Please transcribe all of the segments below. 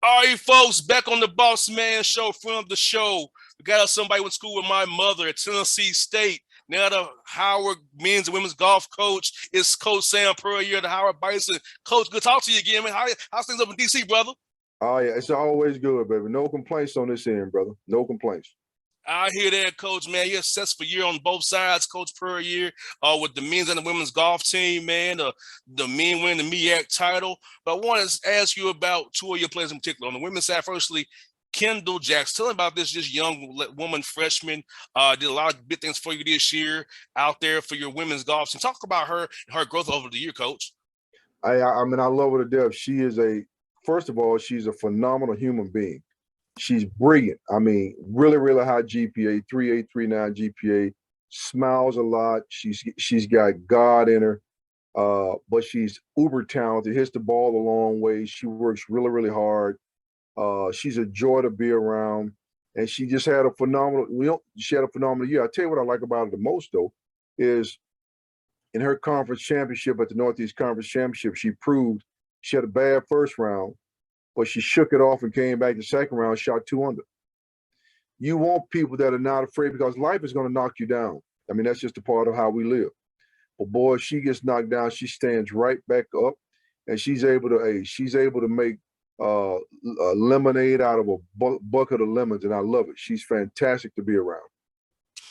All right, folks, back on the Bossman show, friend of the show. We got us somebody went to school with my mother at Tennessee State. Now the Howard men's and women's golf coach is Coach Sam Puryear, the Howard Bison. Coach, good to talk to you again, man. How's things up in D.C., brother? Oh yeah, it's always good, baby. No complaints on this end, brother. No complaints. I hear that, Coach, man. You're a successful year on both sides, Coach Puryear, with the men's and the women's golf team, man. The men win the MEAC title. But I want to ask you about two of your players in particular. On the women's side, firstly, Kendall Jackson. Tell me about this young woman freshman. Did a lot of big things for you this year out there for your women's golf team. Talk about her and her growth over the year, Coach. I mean, I love her to death. First of all, she's a phenomenal human being. She's brilliant. I mean, really, really high GPA, 3.839 GPA. Smiles a lot. She's got God in her, but she's uber talented. Hits the ball a long way. She works really, really hard. She's a joy to be around, and she just had a phenomenal. She had a phenomenal year. I tell you what I like about her the most, though, is in her conference championship at the Northeast Conference Championship, she proved she had a bad first round, but she shook it off and came back the second round, shot 2 under. You want people that are not afraid because life is going to knock you down. I mean, that's just a part of how we live. But boy, she gets knocked down, she stands right back up, and she's able to make lemonade out of a bucket of lemons, and I love it. She's fantastic to be around.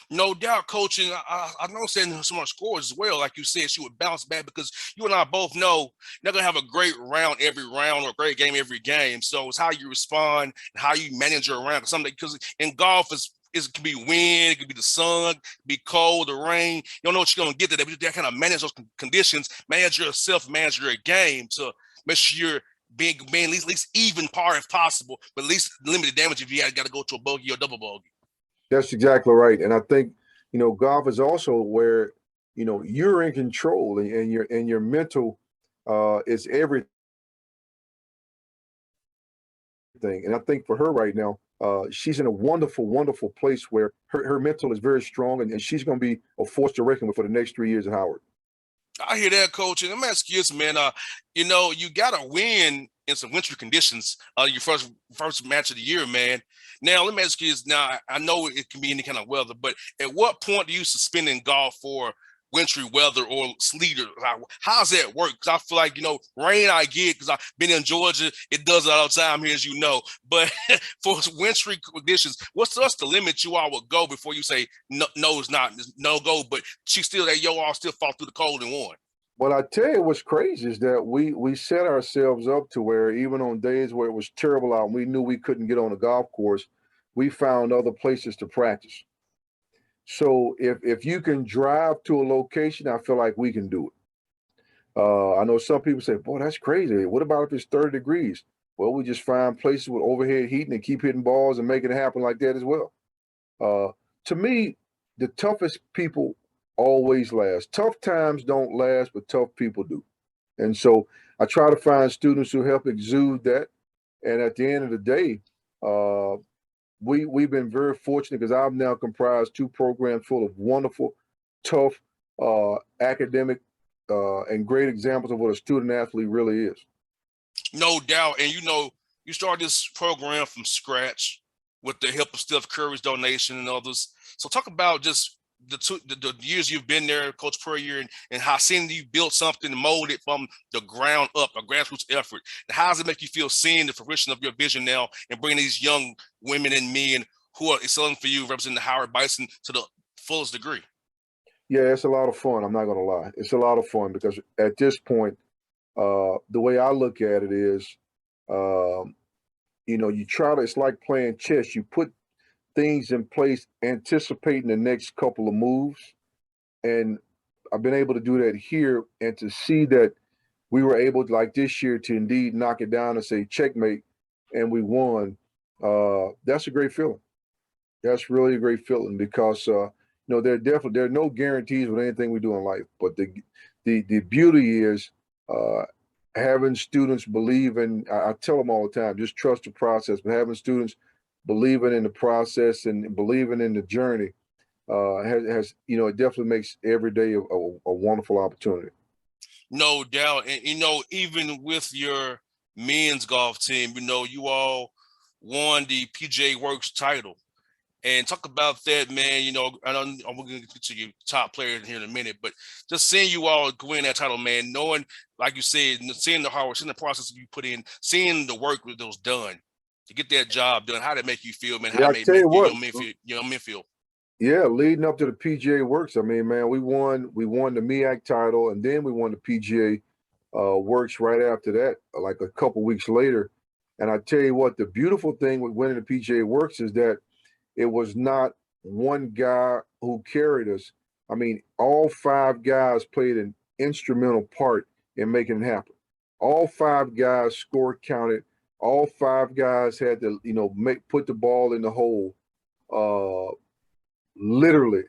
No doubt, Coach, and I know saying so much scores as well. Like you said, she would bounce back because you and I both know you're not gonna have a great round every round or a great game every game. So it's how you respond and how you manage your round. Because in golf it can be wind, it could be the sun, be cold, the rain. You don't know what you're gonna get today, but you kind of manage those conditions, manage yourself, manage your game to make sure you're being at least even par if possible, but at least limited damage if you got to go to a bogey or double bogey. That's exactly right. And I think, golf is also where, you're in control and your mental is everything. And I think for her right now, she's in a wonderful, wonderful place where her mental is very strong, and she's going to be a force to reckon with for the next 3 years at Howard. I hear that, Coach. And I'm asking you this, man. You got to win in some wintry conditions. Your first match of the year, man. Now, let me ask you this. Now, I know it can be any kind of weather, but at what point do you suspend in golf for wintry weather or sleet? How does that work? Because I feel like, rain I get because I've been in Georgia. It does it all the time here, as you know. But for wintry conditions, what's the limit you all would go before you say, no, it's not, it's no go, but all still fall through the cold and won? Well, I tell you what's crazy is that we set ourselves up to where even on days where it was terrible out and we knew we couldn't get on a golf course, we found other places to practice. So if you can drive to a location, I feel like we can do it. I know some people say, boy, that's crazy. What about if it's 30 degrees? Well, we just find places with overhead heating and keep hitting balls and make it happen like that as well. To me, the toughest people always last. Tough times don't last, but tough people do. And so I try to find students who help exude that. And at the end of the day, we've been very fortunate because I've now comprised 2 programs full of wonderful, tough, academic, and great examples of what a student athlete really is. No doubt. And you started this program from scratch with the help of Steph Curry's donation and others. So talk about just the years you've been there, Coach Puryear, and how seeing you built something molded from the ground up, a grassroots effort. And how does it make you feel seeing the fruition of your vision now and bringing these young women and men who are excelling for you, representing the Howard Bison to the fullest degree? Yeah, it's a lot of fun. I'm not going to lie. It's a lot of fun because at this point, the way I look at it is, it's like playing chess. You put things in place, anticipating the next couple of moves. And I've been able to do that here and to see that we were able, like this year, to indeed knock it down and say checkmate, and we won. That's a great feeling. That's really a great feeling because there are no guarantees with anything we do in life. But the beauty is having students believe in. I tell them all the time, just trust the process. But having students believing in the process and believing in the journey has it definitely makes every day a wonderful opportunity. No doubt. And even with your men's golf team. You know, you all won the PGA Works title. And talk about that, man. You know, I know I'm going to get to your top players here in a minute, but just seeing you all win that title, man, knowing, like you said, seeing the hard work, seeing the process you put in, seeing the work that was done to get that job done, how did that make you feel, man? How Yeah, I did it tell make you you, what, your men feel? yeah, leading up to the PGA Works. I mean, man, we won the MEAC title, and then we won the PGA Works right after that, like a couple weeks later. And I tell you what, the beautiful thing with winning the PGA Works is that it was not one guy who carried us. I mean, all five guys played an instrumental part in making it happen. All five guys score counted. All five guys had to, put the ball in the hole. Uh, Literally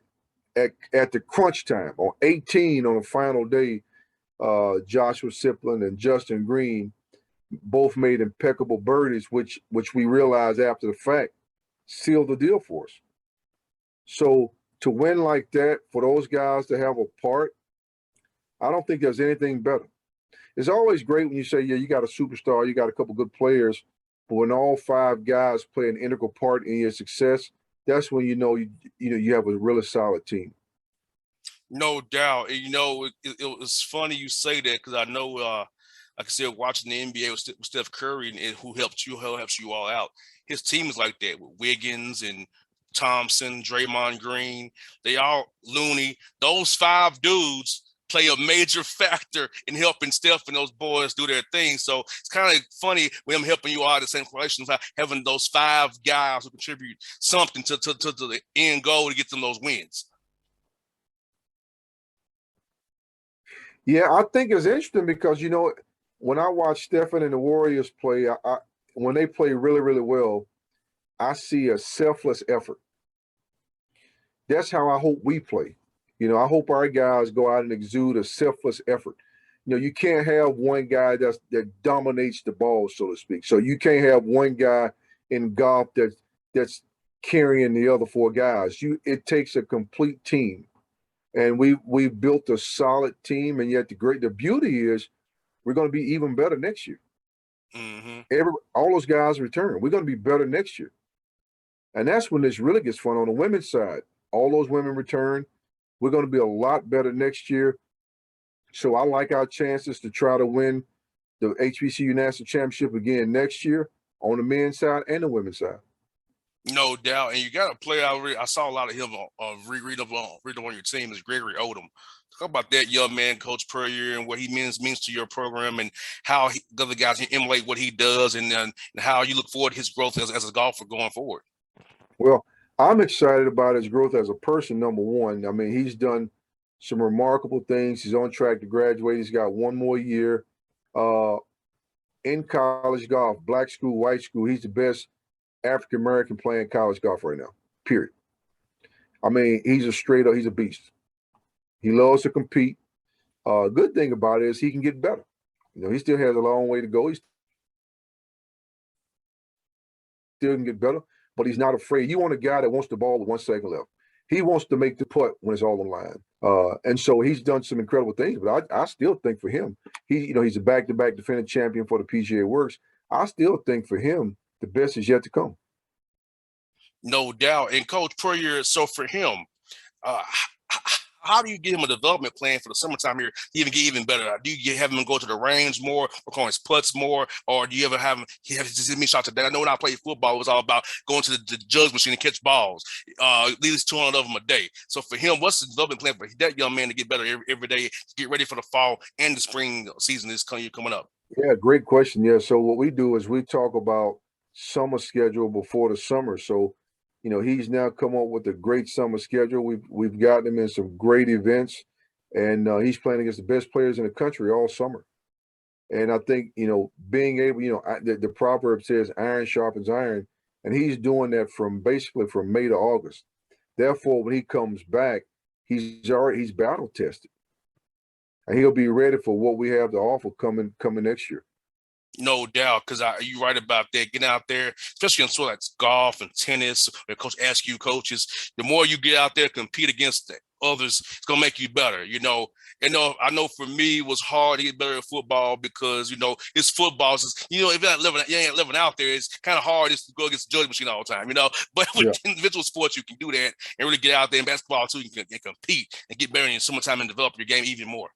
at the crunch time on 18 on the final day. Joshua Siplin and Justin Green both made impeccable birdies, which we realized after the fact sealed the deal for us. So to win like that, for those guys to have a part, I don't think there's anything better. It's always great when you say, yeah, you got a superstar, you got a couple good players, but when all five guys play an integral part in your success, that's when you have a really solid team. No doubt. And, you know, it was funny you say that because I know, like I said, watching the NBA with Steph Curry and who helps you all out. His team is like that with Wiggins and Thompson, Draymond Green. They all Looney. Those five dudes play a major factor in helping Steph and those boys do their thing. So it's kind of funny with him helping you out at the same correlation, having those five guys who contribute something to the end goal to get them those wins. Yeah, I think it's interesting because when I watch Stephen and the Warriors play, when they play really, really well, I see a selfless effort. That's how I hope we play. I hope our guys go out and exude a selfless effort. You can't have one guy that dominates the ball, so to speak. So you can't have one guy in golf that's carrying the other four guys. It takes a complete team. And we built a solid team, and yet the beauty is we're going to be even better next year. Mm-hmm. All those guys return. We're going to be better next year, and that's when this really gets fun on the women's side. All those women return. We're going to be a lot better next year. So I like our chances to try to win the HBCU National Championship again next year on the men's side and the women's side. No doubt, and you got a player. I saw a lot of him read up on your team is Gregory Odom. Talk about that young man, Coach Puryear, and what he means to your program, and how the other guys can emulate what he does, and how you look forward to his growth as a golfer going forward. Well, I'm excited about his growth as a person. Number one, I mean, he's done some remarkable things. He's on track to graduate. He's got one more year in college golf, black school, white school. He's the best African American playing college golf right now, period. I mean, he's a beast. He loves to compete. Good thing about it is he can get better. He still has a long way to go. He still can get better, but he's not afraid. You want a guy that wants the ball with 1 second left. He wants to make the putt when it's all on line. And so he's done some incredible things, but I still think for him, he's a back-to-back defending champion for the PGA Works. I still think for him, the best is yet to come. No doubt. And Coach Puryear, so for him, uh, how do you get him a development plan for the summertime here to even get even better? Do you have him go to the range more, work on his putts more, or do you ever have him just hit shots at that? I know when I played football, it was all about going to the judge machine and catch balls, at least 200 of them a day. So for him, what's the development plan for that young man to get better every day, to get ready for the fall and the spring season is coming up? Yeah, great question. Yeah, so what we do is we talk about summer schedule before the summer. So, he's now come up with a great summer schedule. We've gotten him in some great events, and he's playing against the best players in the country all summer. And I think being able, the proverb says iron sharpens iron, and he's doing that basically from May to August. Therefore, when he comes back, he's battle tested, and he'll be ready for what we have to offer coming next year. No doubt, because you're right about that. Getting out there, especially in like golf and tennis, where coach asks you coaches, the more you get out there, compete against others, it's gonna make you better. I know for me it was hard to get better at football because it's football. It's, if you ain't living out there, it's kind of hard just to go against the judge machine all the time. But with individual sports, you can do that and really get out there. In basketball too, you can compete and get better in summertime and develop your game even more.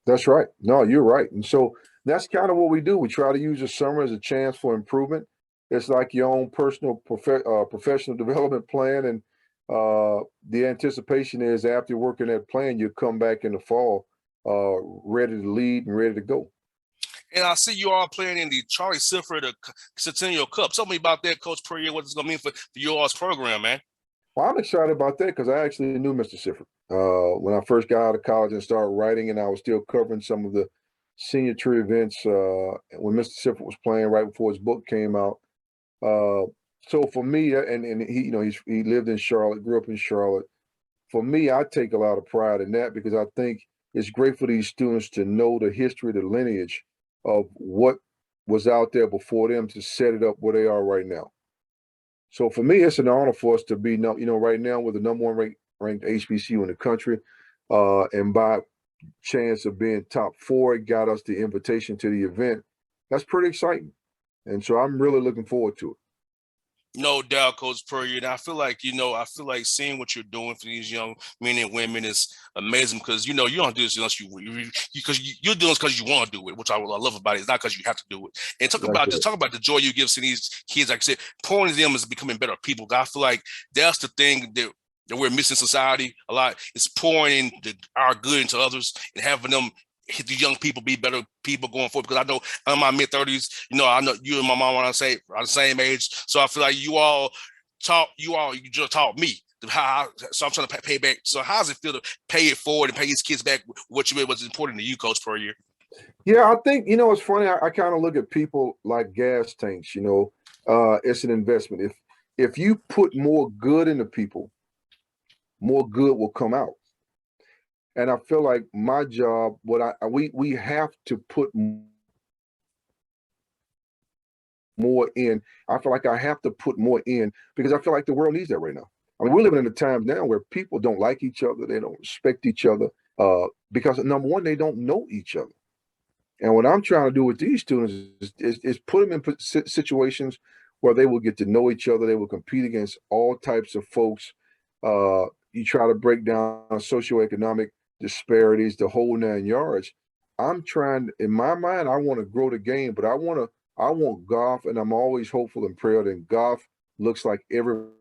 That's right. No, you're right. And so that's kind of what we do. We try to use the summer as a chance for improvement. It's like your own personal professional development plan. And the anticipation is after working that plan, you come back in the fall ready to lead and ready to go. And I see you all playing in the Charlie Sifford Centennial Cup. Tell me about that, Coach Puryear, what it's going to mean for your all's program, man. Well, I'm excited about that because I actually knew Mr. Sifford when I first got out of college and started writing, and I was still covering some of the senior tree events when Mr. Sifford was playing right before his book came out. So for me, and he, he lived in Charlotte, grew up in Charlotte. For me, I take a lot of pride in that because I think it's great for these students to know the history, the lineage of what was out there before them to set it up where they are right now. So for me, it's an honor for us to be, right now we're the number one ranked HBCU in the country, and by chance of being top 4, it got us the invitation to the event. That's pretty exciting, and so I'm really looking forward to it. No doubt, Coach Puryear. And I feel like seeing what you're doing for these young men and women is amazing because you don't do this unless you're doing this because you want to do it, which I love about it. It's not because you have to do it. And talk about the joy you give to these kids. Like I said, pouring them is becoming better people. I feel like that's the thing that we're missing in society a lot. It's pouring in our good into others and having them. The young people be better people going forward because I know I'm in my mid-30s. I know you and my mom are the same age, so I feel like you just taught me so I'm trying to pay back. So how does it feel to pay it forward and pay these kids back what was important to you, Coach Puryear? Yeah, I think it's funny. I kind of look at people like gas tanks. It's an investment. If you put more good into people, more good will come out. And I feel like my job, we have to put more in. I feel like I have to put more in because I feel like the world needs that right now. I mean, we're living in a time now where people don't like each other, they don't respect each other, because number one, they don't know each other. And what I'm trying to do with these students is put them in situations where they will get to know each other. They will compete against all types of folks. You try to break down socioeconomic disparities, the whole 9 yards. I'm trying, in my mind, I want to grow the game, but I want golf, and I'm always hopeful and prayer that golf looks like everybody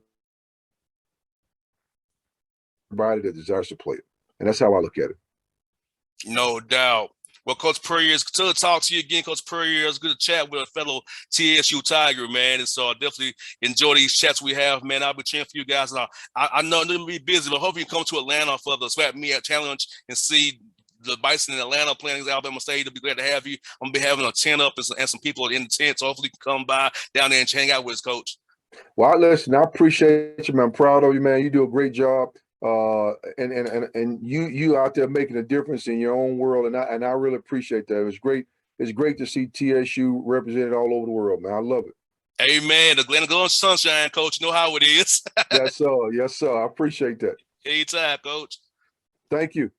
that desires to play it. And that's how I look at it. No doubt. Well, Coach Puryear, it's good to talk to you again, Coach Puryear. It's good to chat with a fellow TSU Tiger, man. And so I definitely enjoy these chats we have, man. I'll be cheering for you guys. And I know I'm going to be busy, but hopefully you can come to Atlanta for the Swap Me At Challenge and see the Bison in Atlanta playing Alabama State. It'll be glad to have you. I'm going to be having a tent up and some people in the tent. So hopefully you can come by down there and hang out with us, Coach. Well, listen, I appreciate you, man. I'm proud of you, man. You do a great job. And you out there making a difference in your own world, and I really appreciate that. It's great to see TSU represented all over the world, man. I love it. Amen. The Glen Golden Sunshine, Coach. You know how it is. Yes, sir. I appreciate that. Anytime, Coach. Thank you.